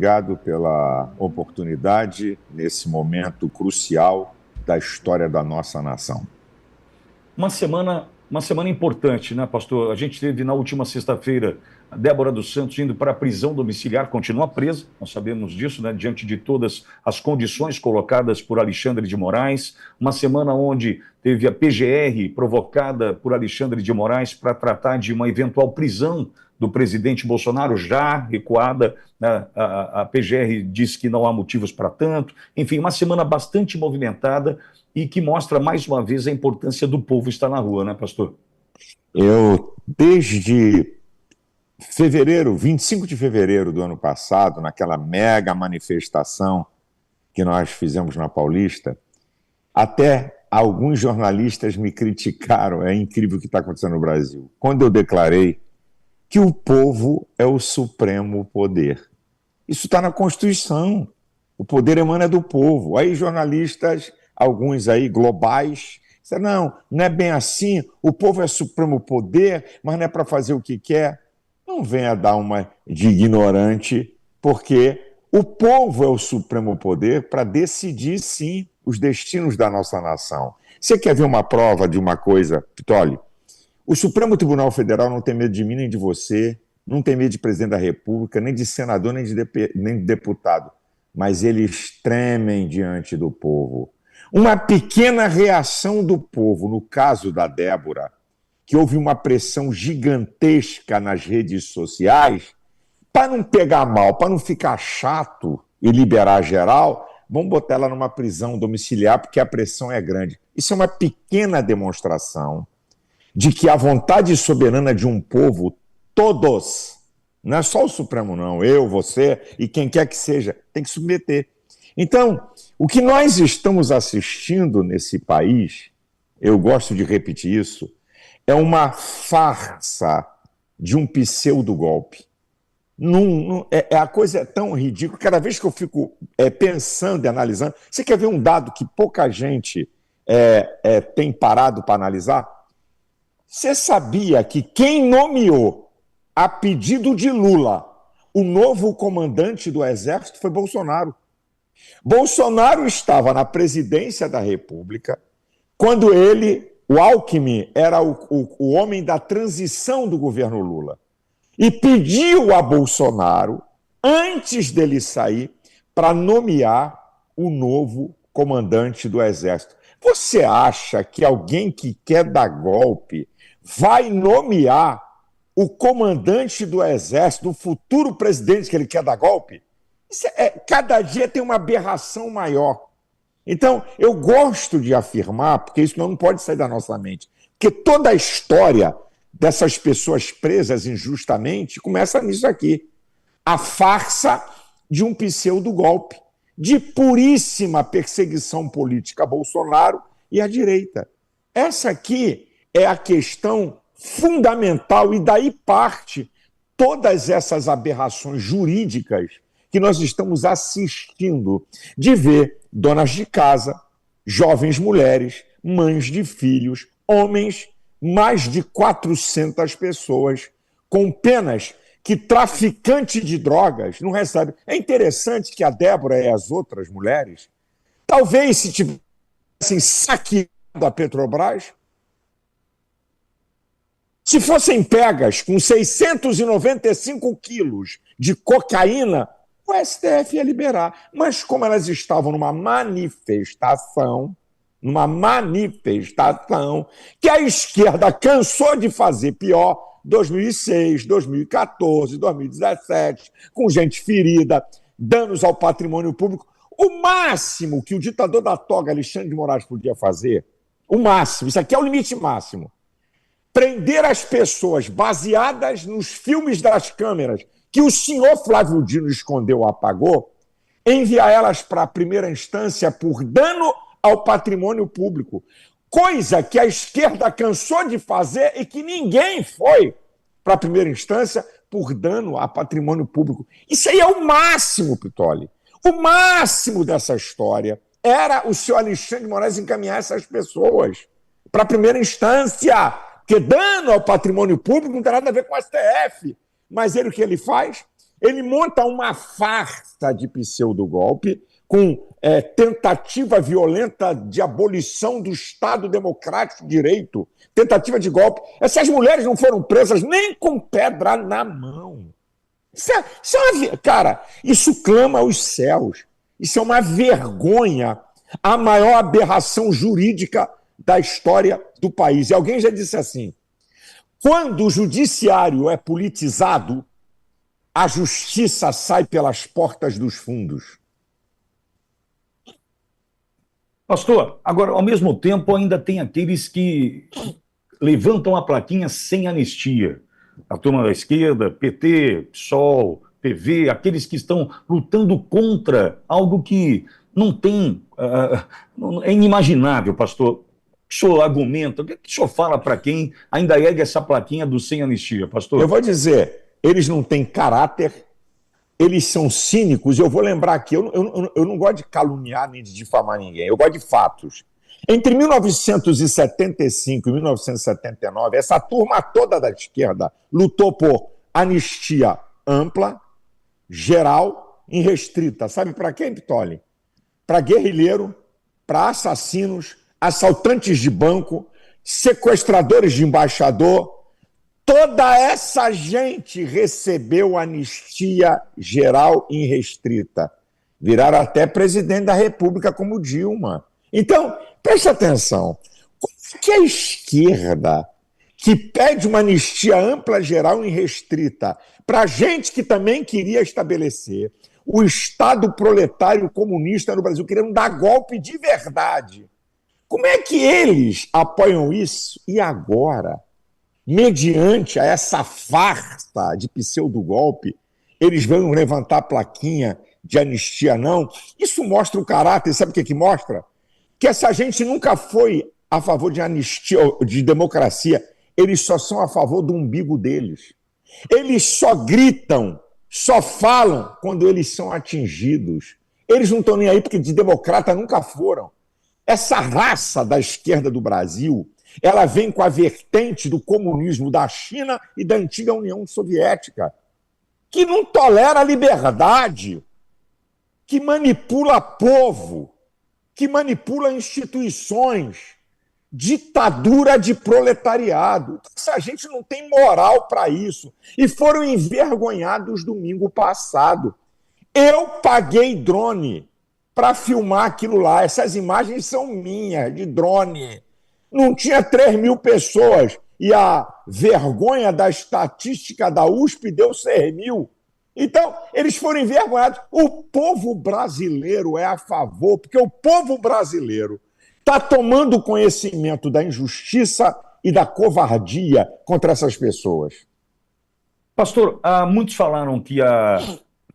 obrigado pela oportunidade nesse momento crucial da história da nossa nação. Uma semana importante, né, pastor? A gente teve na última sexta-feira a Débora dos Santos indo para a prisão domiciliar, continua presa, nós sabemos disso, né, diante de todas as condições colocadas por Alexandre de Moraes. Uma semana onde teve a PGR provocada por Alexandre de Moraes para tratar de uma eventual prisão do presidente Bolsonaro, já recuada, né? A PGR disse que não há motivos para tanto. Enfim, uma semana bastante movimentada e que mostra mais uma vez a importância do povo estar na rua, né, pastor? Eu, desde fevereiro, 25 de fevereiro do ano passado, naquela mega manifestação que nós fizemos na Paulista, até alguns jornalistas me criticaram, é incrível o que está acontecendo no Brasil, quando eu declarei que o povo é o supremo poder. Isso está na Constituição. O poder emana do povo. Aí jornalistas, alguns aí globais, disseram, não é bem assim, o povo é supremo poder, mas não é para fazer o que quer. Não venha dar uma de ignorante, porque o povo é o supremo poder para decidir, sim, os destinos da nossa nação. Você quer ver uma prova de uma coisa, Pitoli? O Supremo Tribunal Federal não tem medo de mim nem de você, não tem medo de presidente da República, nem de senador, nem de deputado, mas eles tremem diante do povo. Uma pequena reação do povo, no caso da Débora, que houve uma pressão gigantesca nas redes sociais, para não pegar mal, para não ficar chato e liberar geral, vamos botar ela numa prisão domiciliar porque a pressão é grande. Isso é uma pequena demonstração de que a vontade soberana de um povo, todos, não é só o Supremo não, eu, você e quem quer que seja, tem que submeter. Então, o que nós estamos assistindo nesse país, eu gosto de repetir isso, é uma farsa de um pseudo-golpe. A coisa é tão ridícula, cada vez que eu fico pensando e analisando, você quer ver um dado que pouca gente tem parado para analisar? Você sabia que quem nomeou, a pedido de Lula, o novo comandante do Exército foi Bolsonaro? Bolsonaro estava na presidência da República quando ele, o Alckmin, era o homem da transição do governo Lula. E pediu a Bolsonaro, antes dele sair, para nomear o novo comandante do Exército. Você acha que alguém que quer dar golpe vai nomear o comandante do Exército, o futuro presidente que ele quer dar golpe? Cada dia tem uma aberração maior. Então, eu gosto de afirmar, porque isso não pode sair da nossa mente, porque toda a história dessas pessoas presas injustamente começa nisso aqui. A farsa de um pseudo-golpe, de puríssima perseguição política a Bolsonaro e à direita. Essa aqui é a questão fundamental e daí parte todas essas aberrações jurídicas que nós estamos assistindo, de ver donas de casa, jovens mulheres, mães de filhos, homens, mais de 400 pessoas, com penas que traficante de drogas não recebe. É interessante que a Débora e as outras mulheres, talvez se tivessem saqueado a Petrobras, se fossem pegas com 695 quilos de cocaína, o STF ia liberar. Mas como elas estavam numa manifestação que a esquerda cansou de fazer pior, 2006, 2014, 2017, com gente ferida, danos ao patrimônio público. O máximo que o ditador da toga, Alexandre de Moraes, podia fazer, o máximo, isso aqui é o limite máximo, prender as pessoas baseadas nos filmes das câmeras que o senhor Flávio Dino escondeu ou apagou, enviar elas para a primeira instância por dano ao patrimônio público. Coisa que a esquerda cansou de fazer e que ninguém foi para a primeira instância por dano a patrimônio público. Isso aí é o máximo, Pitoli. O máximo dessa história era o senhor Alexandre de Moraes encaminhar essas pessoas para a primeira instância, porque dano ao patrimônio público não tem nada a ver com o STF. Mas ele, o que ele faz? Ele monta uma farsa de pseudo-golpe com tentativa violenta de abolição do Estado Democrático de Direito, tentativa de golpe. Essas mulheres não foram presas nem com pedra na mão. Cara, isso clama aos céus. Isso é uma vergonha, a maior aberração jurídica da história do país. E alguém já disse assim, quando o judiciário é politizado, a justiça sai pelas portas dos fundos. Pastor, agora, ao mesmo tempo, ainda tem aqueles que levantam a plaquinha sem anistia. A turma da esquerda, PT, PSOL, PV, aqueles que estão lutando contra algo que não tem... é inimaginável, pastor. O senhor argumenta, o que o senhor fala para quem ainda ergue essa plaquinha do sem anistia, pastor? Eu vou dizer, eles não têm caráter, eles são cínicos. Eu vou lembrar aqui, eu não gosto de caluniar nem de difamar ninguém, eu gosto de fatos. Entre 1975 e 1979, essa turma toda da esquerda lutou por anistia ampla, geral e restrita. Sabe para quem, Pitoli? Para guerrilheiro, para assassinos, assaltantes de banco, sequestradores de embaixador. Toda essa gente recebeu anistia geral e restrita. Viraram até presidente da República como Dilma. Então, preste atenção. Como que a esquerda, que pede uma anistia ampla, geral e restrita, para gente que também queria estabelecer o Estado proletário comunista no Brasil, querendo dar golpe de verdade, como é que eles apoiam isso? E agora, mediante a essa farsa de pseudo-golpe, eles vão levantar a plaquinha de anistia não? Isso mostra o caráter, sabe o que mostra? Que essa gente nunca foi a favor de anistia, de democracia, eles só são a favor do umbigo deles. Eles só gritam, só falam quando eles são atingidos. Eles não estão nem aí porque de democrata nunca foram. Essa raça da esquerda do Brasil, ela vem com a vertente do comunismo da China e da antiga União Soviética, que não tolera a liberdade, que manipula povo, que manipula instituições, ditadura de proletariado. Essa gente não tem moral para isso. E foram envergonhados domingo passado. Eu paguei drone para filmar aquilo lá. Essas imagens são minhas, de drone. Não tinha 3 mil pessoas. E a vergonha da estatística da USP deu 6 mil. Então, eles foram envergonhados. O povo brasileiro é a favor, porque o povo brasileiro está tomando conhecimento da injustiça e da covardia contra essas pessoas. Pastor, muitos falaram que a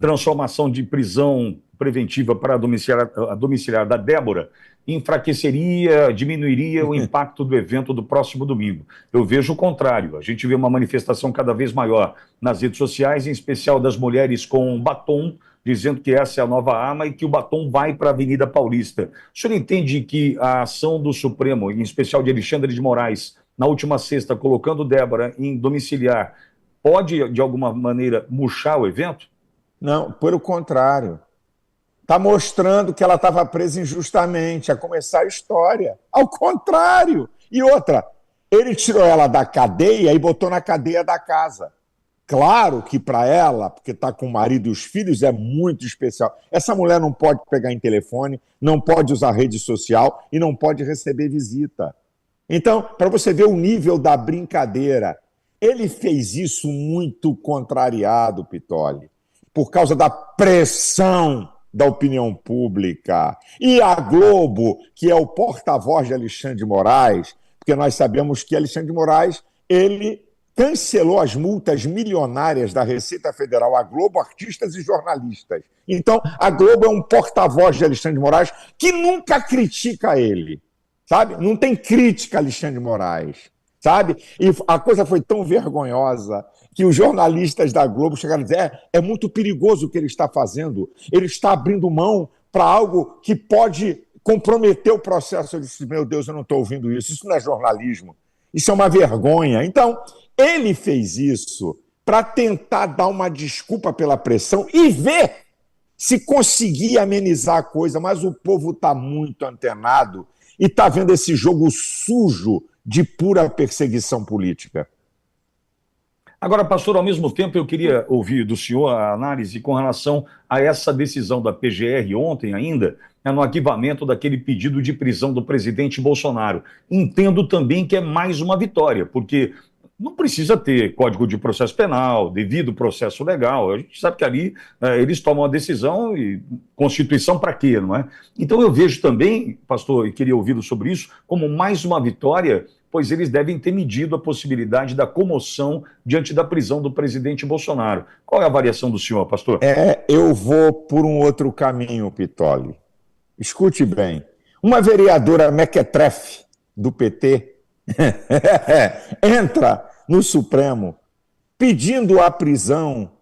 transformação de prisão preventiva para a domiciliar da Débora enfraqueceria, diminuiria o impacto do evento do próximo domingo. Eu vejo o contrário. A gente vê uma manifestação cada vez maior nas redes sociais, em especial das mulheres com batom, dizendo que essa é a nova arma e que o batom vai para a Avenida Paulista. O senhor entende que a ação do Supremo, em especial de Alexandre de Moraes, na última sexta, colocando Débora em domiciliar, pode, de alguma maneira, murchar o evento? Não, pelo contrário. Está mostrando que ela estava presa injustamente, a começar a história. Ao contrário. E outra, ele tirou ela da cadeia e botou na cadeia da casa. Claro que para ela, porque está com o marido e os filhos, é muito especial. Essa mulher não pode pegar em telefone, não pode usar rede social e não pode receber visita. Então, para você ver o nível da brincadeira, ele fez isso muito contrariado, Pitoli, por causa da pressão da opinião pública. E a Globo, que é o porta-voz de Alexandre de Moraes, porque nós sabemos que Alexandre de Moraes, ele cancelou as multas milionárias da Receita Federal, a Globo, artistas e jornalistas. Então, a Globo é um porta-voz de Alexandre de Moraes que nunca critica ele, sabe? Não tem crítica a Alexandre de Moraes, sabe? E a coisa foi tão vergonhosa que os jornalistas da Globo chegaram a dizer é muito perigoso o que ele está fazendo, ele está abrindo mão para algo que pode comprometer o processo. Eu disse, meu Deus, eu não estou ouvindo isso não é jornalismo, isso é uma vergonha. Então, ele fez isso para tentar dar uma desculpa pela pressão e ver se conseguir amenizar a coisa, mas o povo está muito antenado e está vendo esse jogo sujo de pura perseguição política. Agora, pastor, ao mesmo tempo eu queria ouvir do senhor a análise com relação a essa decisão da PGR ontem ainda, no arquivamento daquele pedido de prisão do presidente Bolsonaro. Entendo também que é mais uma vitória, porque não precisa ter Código de Processo Penal, devido processo legal. A gente sabe que ali eles tomam a decisão e Constituição para quê, não é? Então eu vejo também, pastor, e queria ouvi-lo sobre isso, como mais uma vitória, pois eles devem ter medido a possibilidade da comoção diante da prisão do presidente Bolsonaro. Qual é a avaliação do senhor, pastor? Eu vou por um outro caminho, Pittoli. Escute bem. Uma vereadora mequetrefe do PT entra no Supremo pedindo a prisão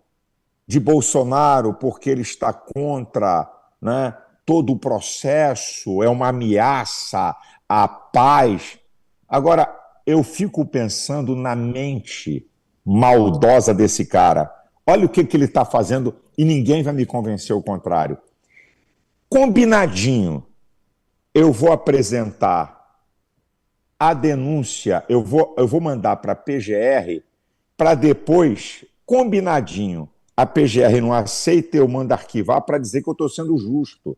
de Bolsonaro porque ele está contra, né, todo o processo, é uma ameaça à paz. Agora, eu fico pensando na mente maldosa desse cara. Olha o que ele está fazendo e ninguém vai me convencer o contrário. Combinadinho, eu vou apresentar a denúncia, eu vou mandar para a PGR para depois, combinadinho, a PGR não aceita, eu mando arquivar para dizer que eu estou sendo justo.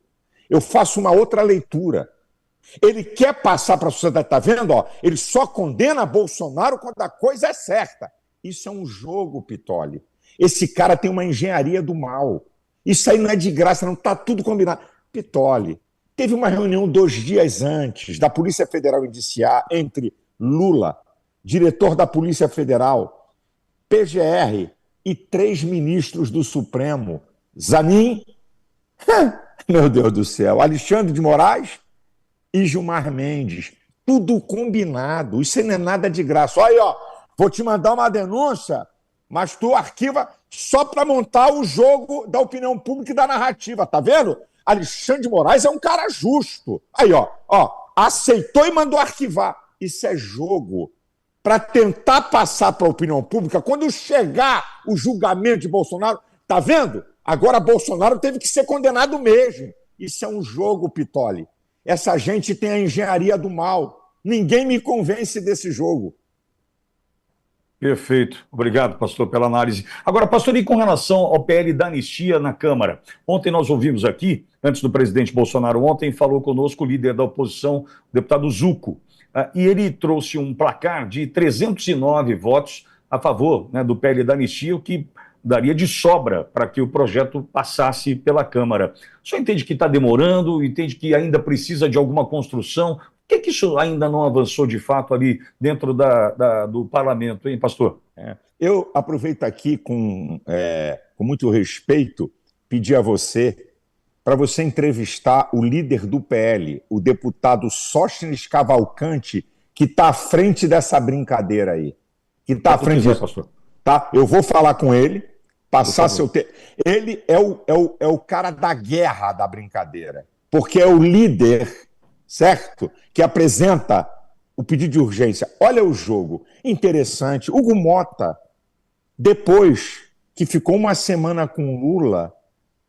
Eu faço uma outra leitura. Ele quer passar para a sociedade, está vendo? Ó, ele só condena Bolsonaro quando a coisa é certa. Isso é um jogo, Pittoli. Esse cara tem uma engenharia do mal. Isso aí não é de graça, não está tudo combinado. Pittoli, teve uma reunião 2 dias antes da Polícia Federal indiciar entre Lula, diretor da Polícia Federal, PGR e 3 ministros do Supremo. Zanin, meu Deus do céu, Alexandre de Moraes e Gilmar Mendes. Tudo combinado, isso não é nada de graça. Olha aí, ó, vou te mandar uma denúncia, mas tu arquiva só para montar o jogo da opinião pública e da narrativa, tá vendo? Alexandre de Moraes é um cara justo. Aí, ó, aceitou e mandou arquivar. Isso é jogo para tentar passar para a opinião pública. Quando chegar o julgamento de Bolsonaro, tá vendo? Agora Bolsonaro teve que ser condenado mesmo. Isso é um jogo, Pittoli. Essa gente tem a engenharia do mal. Ninguém me convence desse jogo. Perfeito. Obrigado, pastor, pela análise. Agora, pastor, e com relação ao PL da anistia na Câmara? Ontem nós ouvimos aqui, antes do presidente Bolsonaro, ontem falou conosco o líder da oposição, o deputado Zucco, e ele trouxe um placar de 309 votos a favor, né, do PL da anistia, o que daria de sobra para que o projeto passasse pela Câmara. O senhor entende que está demorando, entende que ainda precisa de alguma construção? Por que isso ainda não avançou de fato ali dentro do parlamento, hein, pastor? Eu aproveito aqui com muito respeito, pedir a você, para você entrevistar o líder do PL, o deputado Sóstenes Cavalcante, que está à frente dessa brincadeira aí. Que está à frente disso, pastor. Tá? Eu vou falar com ele, passar seu tempo. Ele é o cara da guerra da brincadeira, porque é o líder, certo? Que apresenta o pedido de urgência. Olha o jogo. Interessante. Hugo Mota, depois que ficou uma semana com Lula,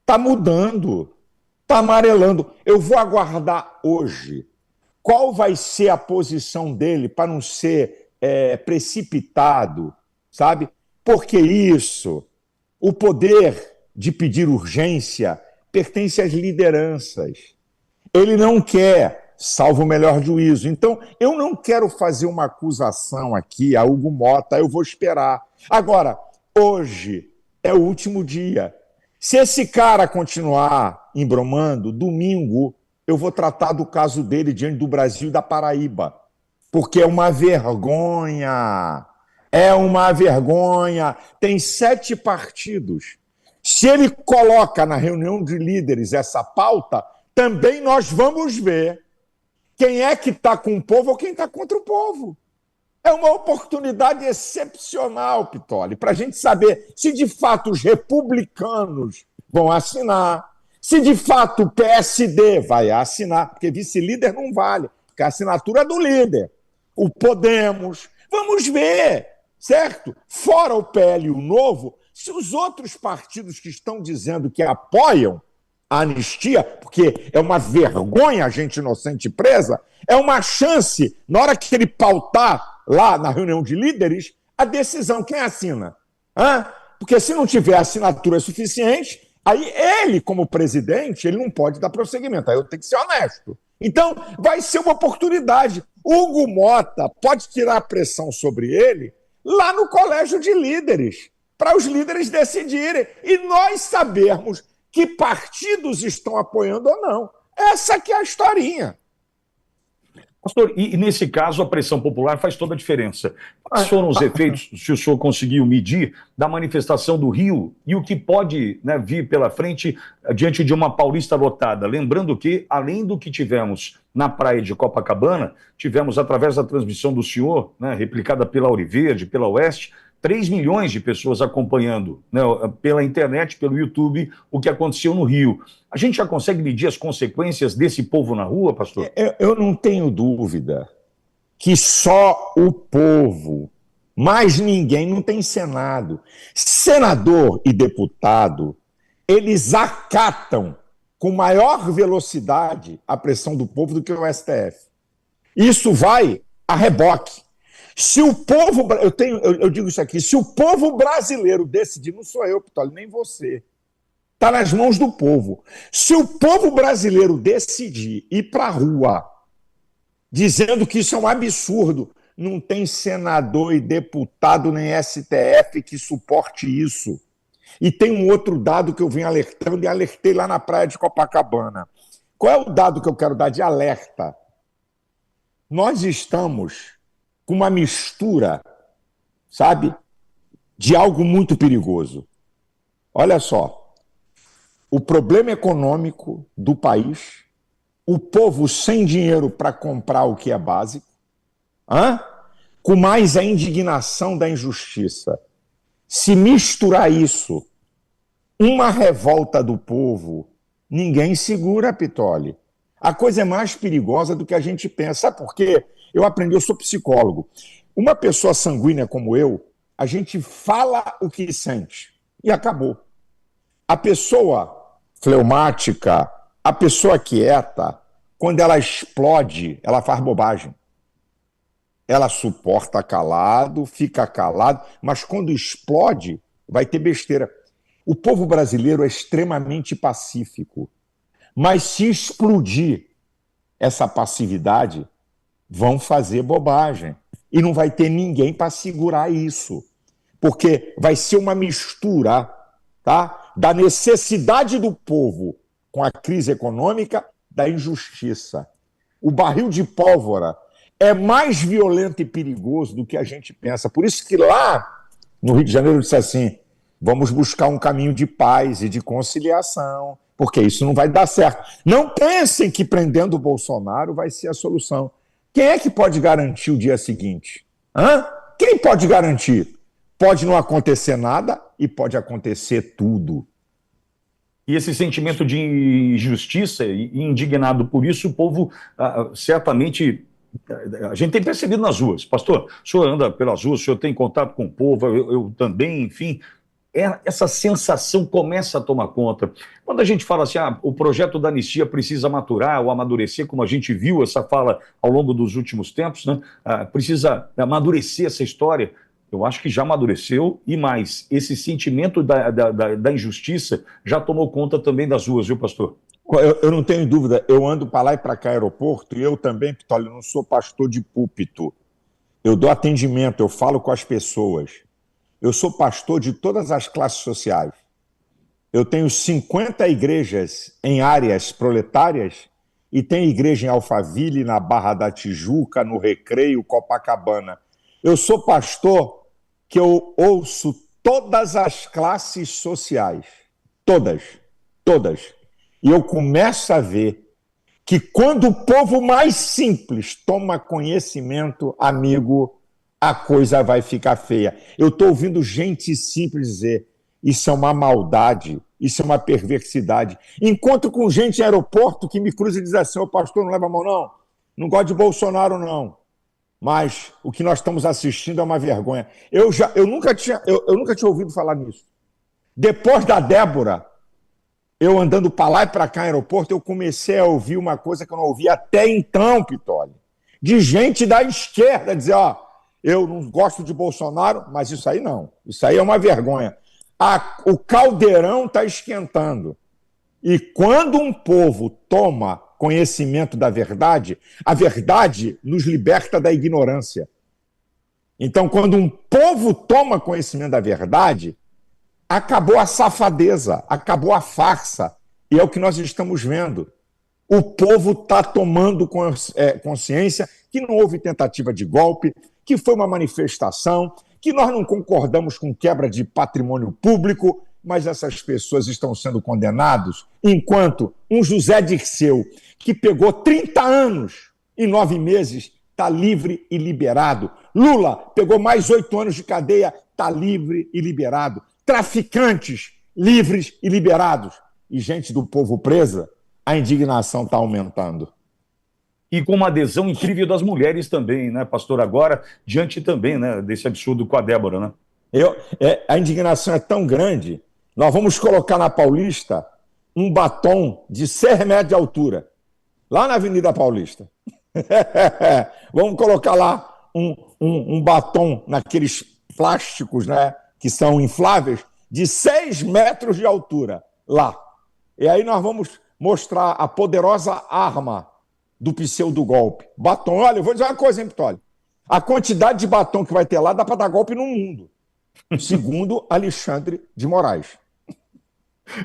está mudando, está amarelando. Eu vou aguardar hoje qual vai ser a posição dele para não ser precipitado, sabe? Porque isso, o poder de pedir urgência pertence às lideranças. Ele não quer, salvo o melhor juízo. Então, eu não quero fazer uma acusação aqui a Hugo Mota, eu vou esperar. Agora, hoje é o último dia. Se esse cara continuar embromando, domingo eu vou tratar do caso dele diante do Brasil e da Paraíba. Porque é uma vergonha. É uma vergonha. Tem 7 partidos. Se ele coloca na reunião de líderes essa pauta, também nós vamos ver quem é que está com o povo ou quem está contra o povo. É uma oportunidade excepcional, Pittoli, para a gente saber se de fato os republicanos vão assinar, se de fato o PSD vai assinar, porque vice-líder não vale, porque a assinatura é do líder. O Podemos. Vamos ver certo? Fora o PL e o Novo, se os outros partidos que estão dizendo que apoiam a anistia, porque é uma vergonha a gente inocente presa, é uma chance, na hora que ele pautar lá na reunião de líderes, a decisão, quem assina? Porque se não tiver assinatura suficiente, aí ele, como presidente, ele não pode dar prosseguimento, aí eu tenho que ser honesto. Então, vai ser uma oportunidade. Hugo Mota pode tirar a pressão sobre ele lá no colégio de líderes, para os líderes decidirem, e nós sabermos que partidos estão apoiando ou não. Essa que é a historinha. Pastor, e nesse caso a pressão popular faz toda a diferença. Quais foram os efeitos, se o senhor conseguiu medir, da manifestação do Rio e o que pode, né, vir pela frente diante de uma Paulista lotada? Lembrando que, além do que tivemos na praia de Copacabana, tivemos, através da transmissão do senhor, né, replicada pela Auriverde, pela Oeste, 3 milhões de pessoas acompanhando, né, pela internet, pelo YouTube, o que aconteceu no Rio. A gente já consegue medir as consequências desse povo na rua, pastor? Eu não tenho dúvida que só o povo, mais ninguém, não tem Senado. Senador e deputado, eles acatam com maior velocidade a pressão do povo do que o STF. Isso vai a reboque. Se o povo, eu digo isso aqui, se o povo brasileiro decidir, não sou eu, Pitoli, nem você, está nas mãos do povo. Se o povo brasileiro decidir ir para a rua dizendo que isso é um absurdo, não tem senador e deputado nem STF que suporte isso. E tem um outro dado que eu venho alertando e alertei lá na praia de Copacabana. Qual é o dado que eu quero dar de alerta? Nós estamos com uma mistura, sabe, de algo muito perigoso. Olha só, o problema econômico do país, o povo sem dinheiro para comprar o que é básico, com mais a indignação da injustiça. Se misturar isso, uma revolta do povo, ninguém segura, Pitoli. A coisa é mais perigosa do que a gente pensa. Sabe por quê? Eu sou psicólogo. Uma pessoa sanguínea como eu, a gente fala o que sente e acabou. A pessoa fleumática, a pessoa quieta, quando ela explode, ela faz bobagem. Ela suporta calado, fica calado, mas quando explode, vai ter besteira. O povo brasileiro é extremamente pacífico, mas se explodir essa passividade, vão fazer bobagem. E não vai ter ninguém para segurar isso. Porque vai ser uma mistura, tá, da necessidade do povo com a crise econômica, da injustiça. O barril de pólvora é mais violento e perigoso do que a gente pensa. Por isso que lá no Rio de Janeiro eu disse assim, vamos buscar um caminho de paz e de conciliação, porque isso não vai dar certo. Não pensem que prendendo o Bolsonaro vai ser a solução. Quem é que pode garantir o dia seguinte? Quem pode garantir? Pode não acontecer nada e pode acontecer tudo. E esse sentimento de injustiça e indignado por isso, o povo certamente... A gente tem percebido nas ruas. Pastor, o senhor anda pelas ruas, o senhor tem contato com o povo, eu também, enfim... Essa sensação começa a tomar conta. Quando a gente fala assim, o projeto da anistia precisa maturar ou amadurecer, como a gente viu essa fala ao longo dos últimos tempos, né? Precisa amadurecer essa história. Eu acho que já amadureceu e mais. Esse sentimento da injustiça já tomou conta também das ruas, viu, pastor? Eu não tenho dúvida. Eu ando para lá e para cá aeroporto e eu também, Pitoli, não sou pastor de púlpito. Eu dou atendimento, eu falo com as pessoas. Eu sou pastor de todas as classes sociais. Eu tenho 50 igrejas em áreas proletárias e tenho igreja em Alphaville, na Barra da Tijuca, no Recreio, Copacabana. Eu sou pastor que eu ouço todas as classes sociais. Todas. E eu começo a ver que quando o povo mais simples toma conhecimento, amigo, a coisa vai ficar feia. Eu estou ouvindo gente simples dizer, isso é uma maldade, isso é uma perversidade. Encontro com gente em aeroporto que me cruza e diz assim, pastor, não leva a mão não, não gosto de Bolsonaro não. mas o que nós estamos assistindo é uma vergonha. Eu nunca tinha ouvido falar nisso. Depois da Débora, eu andando para lá e para cá no aeroporto, eu comecei a ouvir uma coisa que eu não ouvia até então, Pitoli. De gente da esquerda dizer, eu não gosto de Bolsonaro, mas isso aí não. Isso aí é uma vergonha. O caldeirão está esquentando. E quando um povo toma conhecimento da verdade, a verdade nos liberta da ignorância. Então, quando um povo toma conhecimento da verdade, acabou a safadeza, acabou a farsa. E é o que nós estamos vendo. O povo está tomando consciência que não houve tentativa de golpe, que foi uma manifestação, que nós não concordamos com quebra de patrimônio público, mas essas pessoas estão sendo condenadas, enquanto um José Dirceu, que pegou 30 anos e 9 meses, está livre e liberado. Lula pegou mais 8 anos de cadeia, está livre e liberado. Traficantes livres e liberados. E gente do povo presa, a indignação está aumentando. E com uma adesão incrível das mulheres também, né, pastor? Agora, diante também, né, desse absurdo com a Débora, né? A indignação é tão grande, nós vamos colocar na Paulista um batom de 6 metros de altura, lá na Avenida Paulista. Vamos colocar lá um batom naqueles plásticos, né, que são infláveis, de 6 metros de altura, lá. E aí nós vamos mostrar a poderosa arma do pseudo-golpe. Batom. Olha, eu vou dizer uma coisa, hein, Pitoli? A quantidade de batom que vai ter lá dá para dar golpe no mundo, segundo Alexandre de Moraes.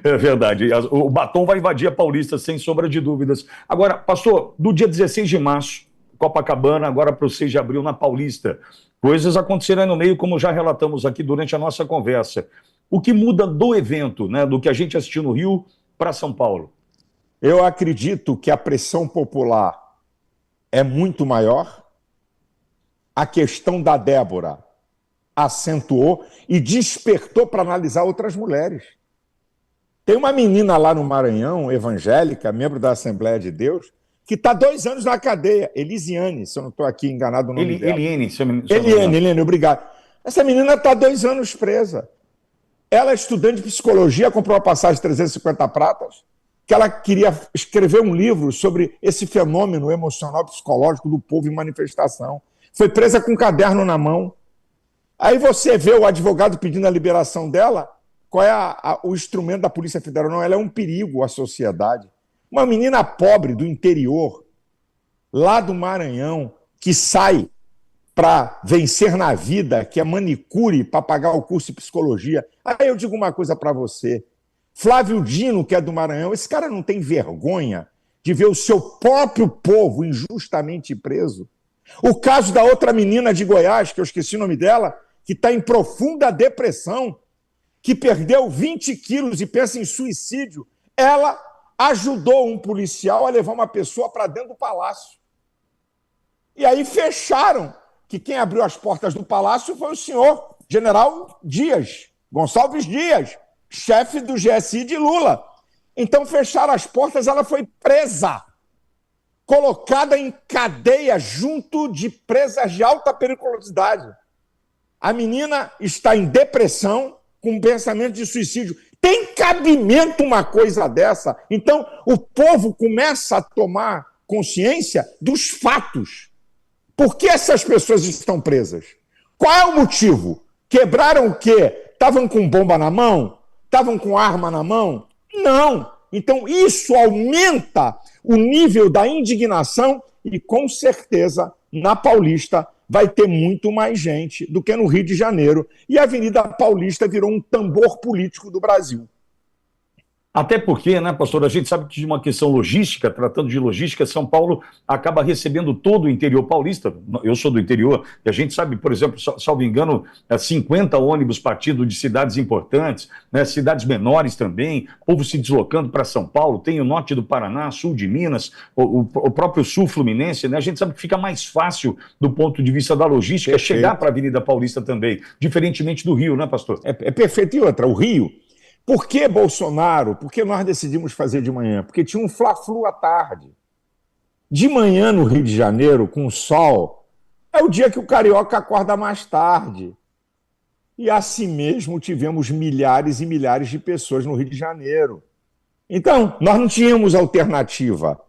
É verdade. O batom vai invadir a Paulista, sem sombra de dúvidas. Agora, pastor, do dia 16 de março, Copacabana, agora para o 6 de abril, na Paulista, coisas aconteceram no meio, como já relatamos aqui durante a nossa conversa. O que muda do evento, né, do que a gente assistiu no Rio para São Paulo? Eu acredito que a pressão popular é muito maior. A questão da Débora acentuou e despertou para analisar outras mulheres. Tem uma menina lá no Maranhão, evangélica, membro da Assembleia de Deus, que está 2 anos na cadeia, Elisiane, se eu não estou aqui enganado o nome dela. Eliane, obrigado. Essa menina está 2 anos presa. Ela é estudante de psicologia, comprou uma passagem de 350 pratas, que ela queria escrever um livro sobre esse fenômeno emocional psicológico do povo em manifestação. Foi presa com um caderno na mão. Aí você vê o advogado pedindo a liberação dela, qual é o instrumento da Polícia Federal? Não, ela é um perigo à sociedade. Uma menina pobre do interior, lá do Maranhão, que sai para vencer na vida, que é manicure para pagar o curso de psicologia. Aí eu digo uma coisa para você. Flávio Dino, que é do Maranhão, esse cara não tem vergonha de ver o seu próprio povo injustamente preso? O caso da outra menina de Goiás, que eu esqueci o nome dela, que está em profunda depressão, que perdeu 20 quilos e pensa em suicídio, ela ajudou um policial a levar uma pessoa para dentro do palácio. E aí fecharam, que quem abriu as portas do palácio foi o senhor general Dias, Gonçalves Dias, chefe do GSI de Lula. Então fecharam as portas, ela foi presa, colocada em cadeia junto de presas de alta periculosidade. A menina está em depressão, com pensamento de suicídio. Tem cabimento uma coisa dessa? Então, o povo começa a tomar consciência dos fatos. Por que essas pessoas estão presas? Qual é o motivo? Quebraram o quê? Estavam com bomba na mão? Estavam com arma na mão? Não. Então, isso aumenta o nível da indignação e, com certeza, na Paulista vai ter muito mais gente do que no Rio de Janeiro. E a Avenida Paulista virou um tambor político do Brasil. Até porque, né, pastor, a gente sabe que de uma questão logística, tratando de logística, São Paulo acaba recebendo todo o interior paulista. Eu sou do interior, e a gente sabe, por exemplo, salvo engano, 50 ônibus partindo de cidades importantes, né, cidades menores também, povo se deslocando para São Paulo, tem o norte do Paraná, sul de Minas, o próprio sul fluminense, né, a gente sabe que fica mais fácil do ponto de vista da logística chegar para a Avenida Paulista também, diferentemente do Rio, né, pastor? É perfeito. E outra, o Rio... Por que Bolsonaro? Por que nós decidimos fazer de manhã? Porque tinha um fla-flu à tarde. De manhã no Rio de Janeiro, com o sol, é o dia que o carioca acorda mais tarde. E assim mesmo tivemos milhares e milhares de pessoas no Rio de Janeiro. Então, nós não tínhamos alternativa.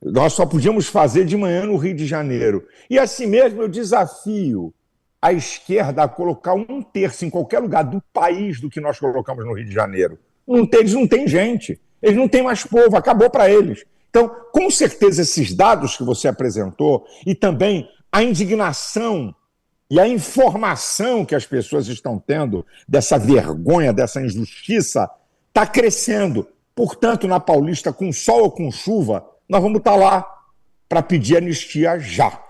Nós só podíamos fazer de manhã no Rio de Janeiro. E assim mesmo eu desafio a esquerda a colocar 1/3 em qualquer lugar do país do que nós colocamos no Rio de Janeiro. Eles não têm gente, eles não têm mais povo, acabou para eles. Então, com certeza, esses dados que você apresentou e também a indignação e a informação que as pessoas estão tendo dessa vergonha, dessa injustiça, está crescendo. Portanto, na Paulista, com sol ou com chuva, nós vamos estar lá para pedir anistia já.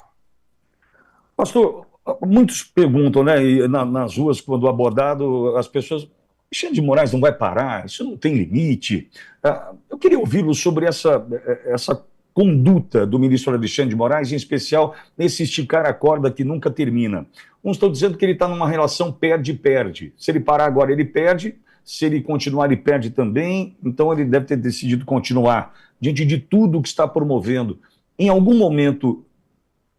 Pastor, muitos perguntam, né, e nas ruas, quando abordado, as pessoas, Alexandre de Moraes não vai parar, isso não tem limite. Eu queria ouvi-lo sobre essa conduta do ministro Alexandre de Moraes, em especial nesse esticar a corda que nunca termina. Uns estão dizendo que ele está numa relação perde-perde. Se ele parar agora, ele perde. Se ele continuar, ele perde também. Então, ele deve ter decidido continuar. Diante de tudo que está promovendo, em algum momento,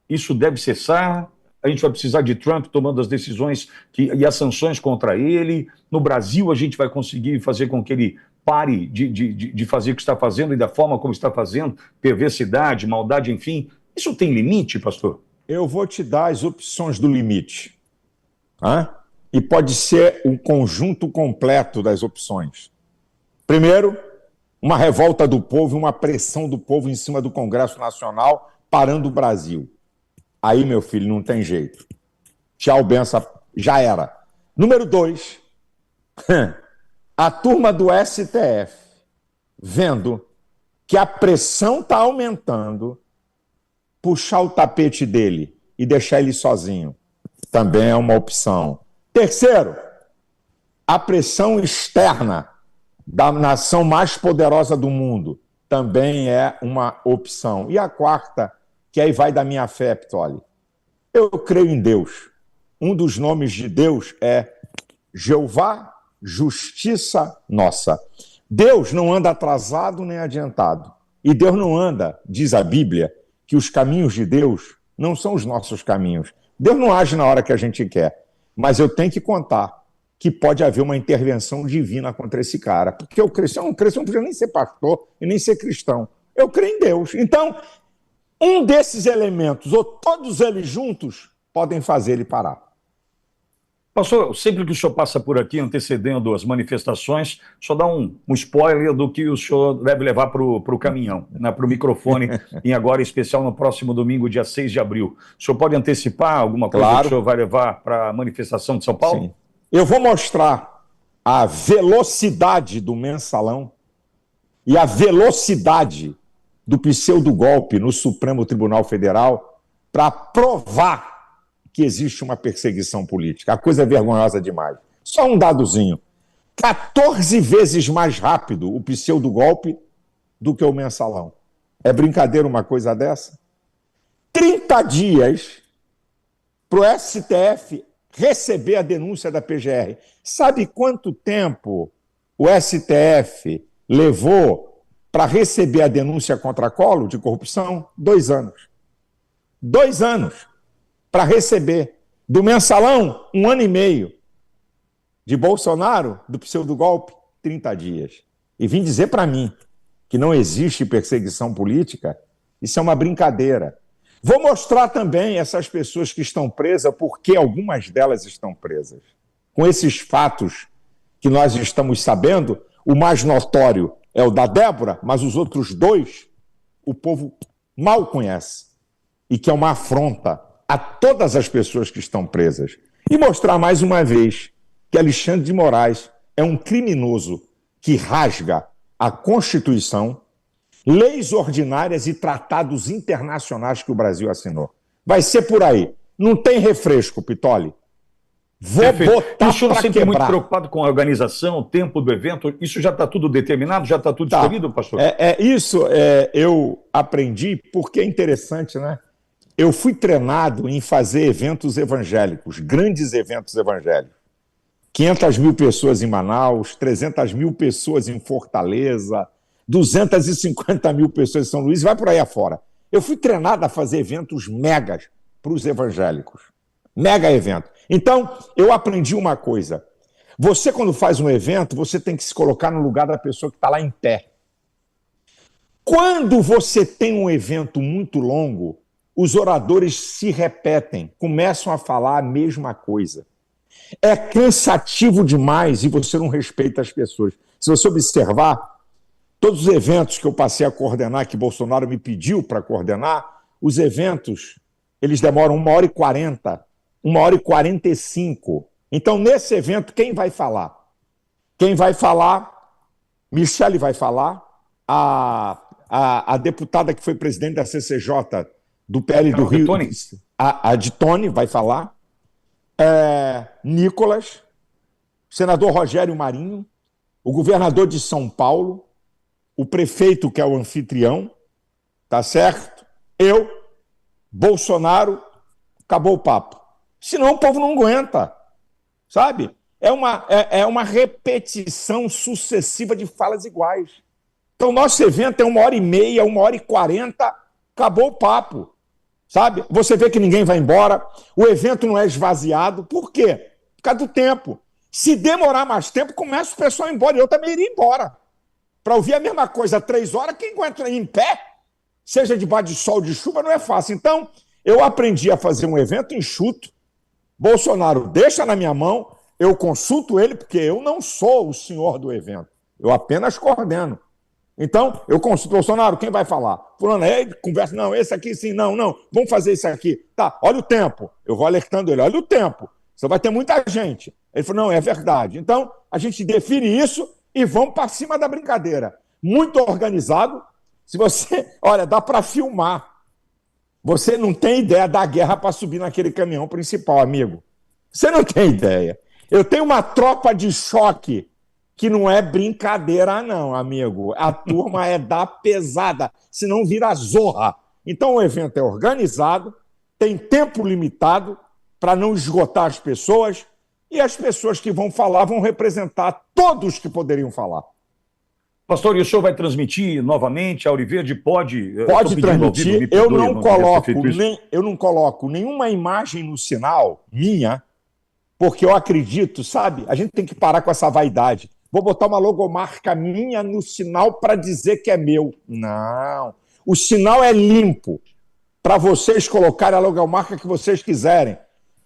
isso deve cessar? A gente vai precisar de Trump tomando as decisões e as sanções contra ele. No Brasil, a gente vai conseguir fazer com que ele pare de fazer o que está fazendo e da forma como está fazendo, perversidade, maldade, enfim. Isso tem limite, pastor? Eu vou te dar as opções do limite. E pode ser um conjunto completo das opções. Primeiro, uma revolta do povo, uma pressão do povo em cima do Congresso Nacional, parando o Brasil. Aí, meu filho, não tem jeito. Tchau, benção, já era. Número 2, a turma do STF, vendo que a pressão está aumentando, puxar o tapete dele e deixar ele sozinho. Também é uma opção. Terceiro, a pressão externa da nação mais poderosa do mundo também é uma opção. E a quarta, que aí vai da minha fé, Ptolemy. Eu creio em Deus. Um dos nomes de Deus é Jeová, justiça nossa. Deus não anda atrasado nem adiantado. E Deus não anda, diz a Bíblia, que os caminhos de Deus não são os nossos caminhos. Deus não age na hora que a gente quer. Mas eu tenho que contar que pode haver uma intervenção divina contra esse cara. Porque eu não podia nem ser pastor e nem ser cristão. Eu creio em Deus. Então, um desses elementos, ou todos eles juntos, podem fazer ele parar. Pastor, sempre que o senhor passa por aqui, antecedendo as manifestações, só dá um spoiler do que o senhor deve levar para o caminhão, né, para o microfone, em agora em especial no próximo domingo, dia 6 de abril. O senhor pode antecipar alguma coisa que o senhor vai levar para a manifestação de São Paulo? Sim. Eu vou mostrar a velocidade do mensalão e a velocidade do pseudo-golpe no Supremo Tribunal Federal para provar que existe uma perseguição política. A coisa é vergonhosa demais. Só um dadozinho. 14 vezes mais rápido o pseudo-golpe do que o mensalão. É brincadeira uma coisa dessa? 30 dias para o STF receber a denúncia da PGR. Sabe quanto tempo o STF levou para receber a denúncia contra Collor de corrupção? 2 anos. 2 anos para receber. Do mensalão, 1 ano e meio. De Bolsonaro, do pseudo-golpe, 30 dias. E vim dizer para mim que não existe perseguição política, isso é uma brincadeira. Vou mostrar também essas pessoas que estão presas, porque algumas delas estão presas. Com esses fatos que nós estamos sabendo, o mais notório é o da Débora, mas os outros 2, o povo mal conhece. E que é uma afronta a todas as pessoas que estão presas. E mostrar mais uma vez que Alexandre de Moraes é um criminoso que rasga a Constituição, leis ordinárias e tratados internacionais que o Brasil assinou. Vai ser por aí. Não tem refresco, Pitoli. Vou botar o senhor sempre quebrar. Muito preocupado com a organização, o tempo do evento. Isso já está tudo determinado? Já está tudo escolhido, pastor? Isso eu aprendi porque é interessante, né? Eu fui treinado em fazer eventos evangélicos, grandes eventos evangélicos. 500 mil pessoas em Manaus, 300 mil pessoas em Fortaleza, 250 mil pessoas em São Luís, vai por aí afora. Eu fui treinado a fazer eventos megas, para os evangélicos. Mega evento. Então, eu aprendi uma coisa. Você, quando faz um evento, você tem que se colocar no lugar da pessoa que está lá em pé. Quando você tem um evento muito longo, os oradores se repetem, começam a falar a mesma coisa. É cansativo demais e você não respeita as pessoas. Se você observar, todos os eventos que eu passei a coordenar, que Bolsonaro me pediu para coordenar, os eventos, eles demoram 1h40, 1h45. Então, nesse evento, quem vai falar? Quem vai falar? Michele vai falar, a deputada que foi presidente da CCJ do PL do Rio, a de Tony, vai falar, Nicolas, senador Rogério Marinho, o governador de São Paulo, o prefeito, que é o anfitrião, tá certo? Eu, Bolsonaro, acabou o papo. Senão o povo não aguenta, sabe? É uma repetição sucessiva de falas iguais. Então, nosso evento é 1h30, 1h40, acabou o papo, sabe? Você vê que ninguém vai embora, o evento não é esvaziado. Por quê? Por causa do tempo. Se demorar mais tempo, começa o pessoal a ir embora. Eu também iria embora. Para ouvir a mesma coisa 3 horas, quem aguenta ir em pé, seja debaixo de sol, de chuva, não é fácil. Então, eu aprendi a fazer um evento enxuto. Bolsonaro deixa na minha mão, eu consulto ele, porque eu não sou o senhor do evento. Eu apenas coordeno. Então, eu consulto, Bolsonaro, quem vai falar? Fulano, conversa, não, esse aqui sim, não, vamos fazer isso aqui. Tá, olha o tempo. Eu vou alertando ele, olha o tempo. Só vai ter muita gente. Ele falou, não, é verdade. Então, a gente define isso e vamos para cima da brincadeira. Muito organizado. Se você, olha, dá para filmar. Você não tem ideia da guerra para subir naquele caminhão principal, amigo. Você não tem ideia. Eu tenho uma tropa de choque que não é brincadeira, não, amigo. A turma é da pesada, senão vira zorra. Então o evento é organizado, tem tempo limitado para não esgotar as pessoas, e as pessoas que vão falar vão representar todos que poderiam falar. Pastor, e o senhor vai transmitir novamente? A Auriverde pode transmitir. Eu não coloco nenhuma imagem no sinal minha, porque eu acredito, sabe? A gente tem que parar com essa vaidade. Vou botar uma logomarca minha no sinal para dizer que é meu. Não. O sinal é limpo para vocês colocarem a logomarca que vocês quiserem.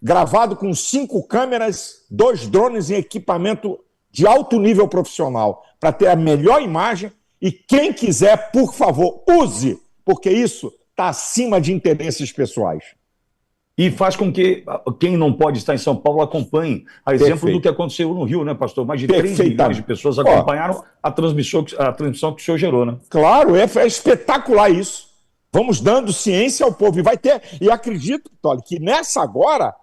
Gravado com 5 câmeras, 2 drones em equipamento de alto nível profissional, para ter a melhor imagem. E quem quiser, por favor, use, porque isso está acima de interesses pessoais. E faz com que quem não pode estar em São Paulo acompanhe. A exemplo do que aconteceu no Rio, né, pastor? Mais de 3 milhões de pessoas acompanharam a transmissão que o senhor gerou, né? Claro, é espetacular isso. Vamos dando ciência ao povo. E vai ter, e acredito, Tolly, que nessa agora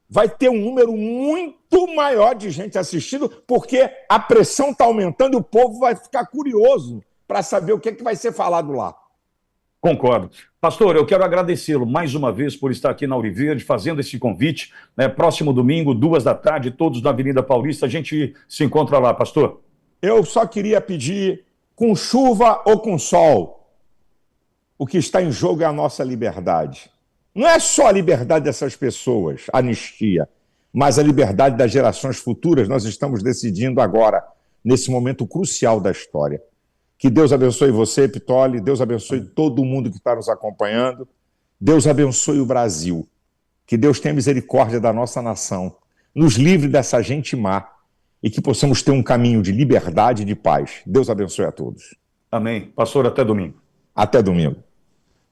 vai ter um número muito maior de gente assistindo, porque a pressão está aumentando e o povo vai ficar curioso para saber o que vai ser falado lá. Concordo. Pastor, eu quero agradecê-lo mais uma vez por estar aqui na Auriverde, fazendo esse convite. Próximo domingo, 14h, todos na Avenida Paulista, a gente se encontra lá, pastor. Eu só queria pedir, com chuva ou com sol, o que está em jogo é a nossa liberdade. Não é só a liberdade dessas pessoas, anistia, mas a liberdade das gerações futuras. Nós estamos decidindo agora, nesse momento crucial da história. Que Deus abençoe você, Pitoli, Deus abençoe todo mundo que está nos acompanhando, Deus abençoe o Brasil, que Deus tenha misericórdia da nossa nação, nos livre dessa gente má e que possamos ter um caminho de liberdade e de paz. Deus abençoe a todos. Amém. Pastor, até domingo. Até domingo.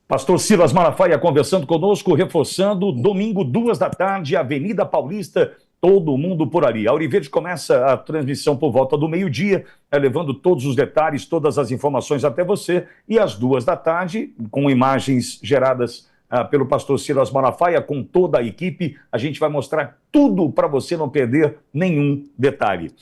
Pastor Silas Malafaia conversando conosco, reforçando, domingo, 14h, Avenida Paulista, todo mundo por ali. A Auriverde começa a transmissão por volta do meio-dia, levando todos os detalhes, todas as informações até você, e às 14h, com imagens geradas pelo pastor Silas Malafaia, com toda a equipe, a gente vai mostrar tudo para você não perder nenhum detalhe.